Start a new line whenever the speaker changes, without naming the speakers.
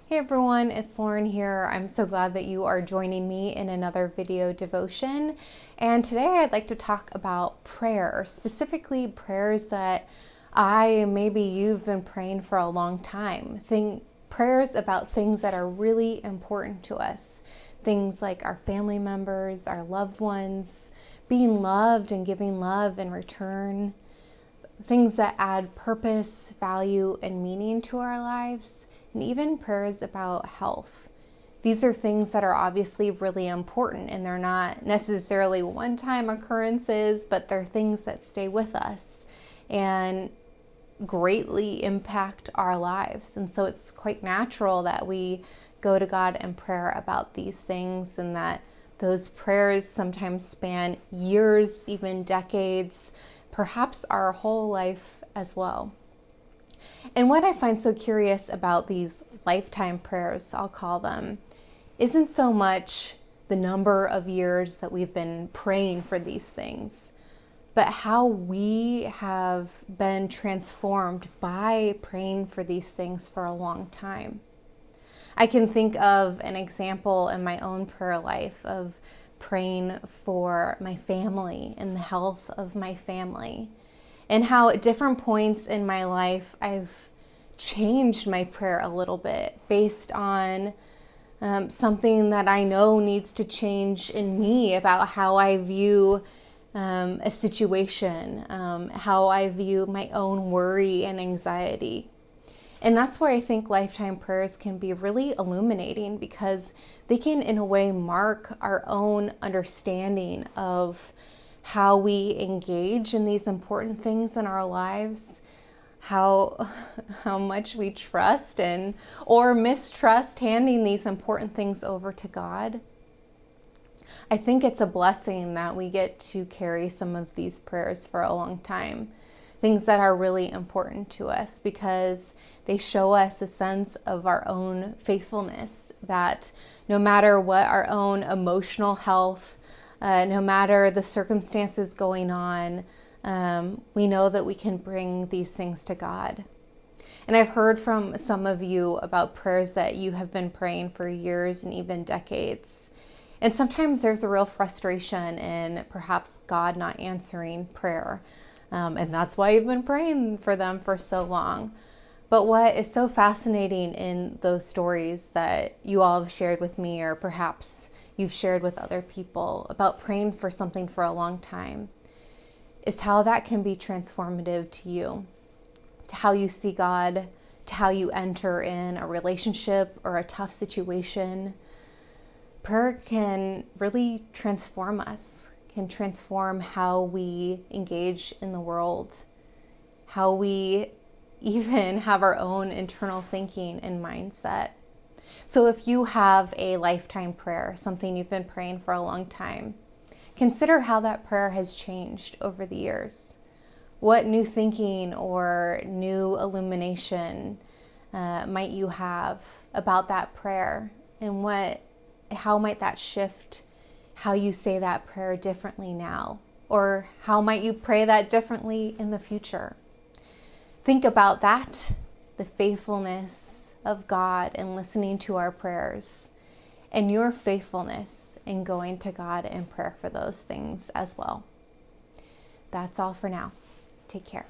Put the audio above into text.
Hey everyone, it's Lauren here. I'm so glad that you are joining me in another video devotion. And today I'd like to talk about prayer, specifically prayers that maybe you've been praying for a long time. Prayers about things that are really important to us. Things like our family members, our loved ones, being loved and giving love in return. Things that add purpose, value, and meaning to our lives, and even prayers about health. These are things that are obviously really important, and they're not necessarily one-time occurrences, but they're things that stay with us and greatly impact our lives. And so it's quite natural that we go to God in prayer about these things, and that those prayers sometimes span years, even decades, perhaps our whole life as well. And what I find so curious about these lifetime prayers, I'll call them, isn't so much the number of years that we've been praying for these things, but how we have been transformed by praying for these things for a long time. I can think of an example in my own prayer life of praying for my family and the health of my family, and how at different points in my life I've changed my prayer a little bit based on something that I know needs to change in me about how I view a situation, how I view my own worry and anxiety. And that's where I think lifetime prayers can be really illuminating, because they can, in a way, mark our own understanding of how we engage in these important things in our lives, how much we trust or mistrust handing these important things over to God. I think it's a blessing that we get to carry some of these prayers for a long time. Things that are really important to us, because they show us a sense of our own faithfulness, that no matter what our own emotional health, no matter the circumstances going on, we know that we can bring these things to God. And I've heard from some of you about prayers that you have been praying for years and even decades. And sometimes there's a real frustration in perhaps God not answering prayer. And that's why you've been praying for them for so long. But what is so fascinating in those stories that you all have shared with me, or perhaps you've shared with other people about praying for something for a long time, is how that can be transformative to you, to how you see God, to how you enter in a relationship or a tough situation. Prayer can really transform us, can transform how we engage in the world, how we even have our own internal thinking and mindset. So if you have a lifetime prayer, something you've been praying for a long time, consider how that prayer has changed over the years. What new thinking or new illumination might you have about that prayer, and how might that shift how you say that prayer differently now? Or how might you pray that differently in the future? Think about that, the faithfulness of God in listening to our prayers, and your faithfulness in going to God in prayer for those things as well. That's all for now. Take care.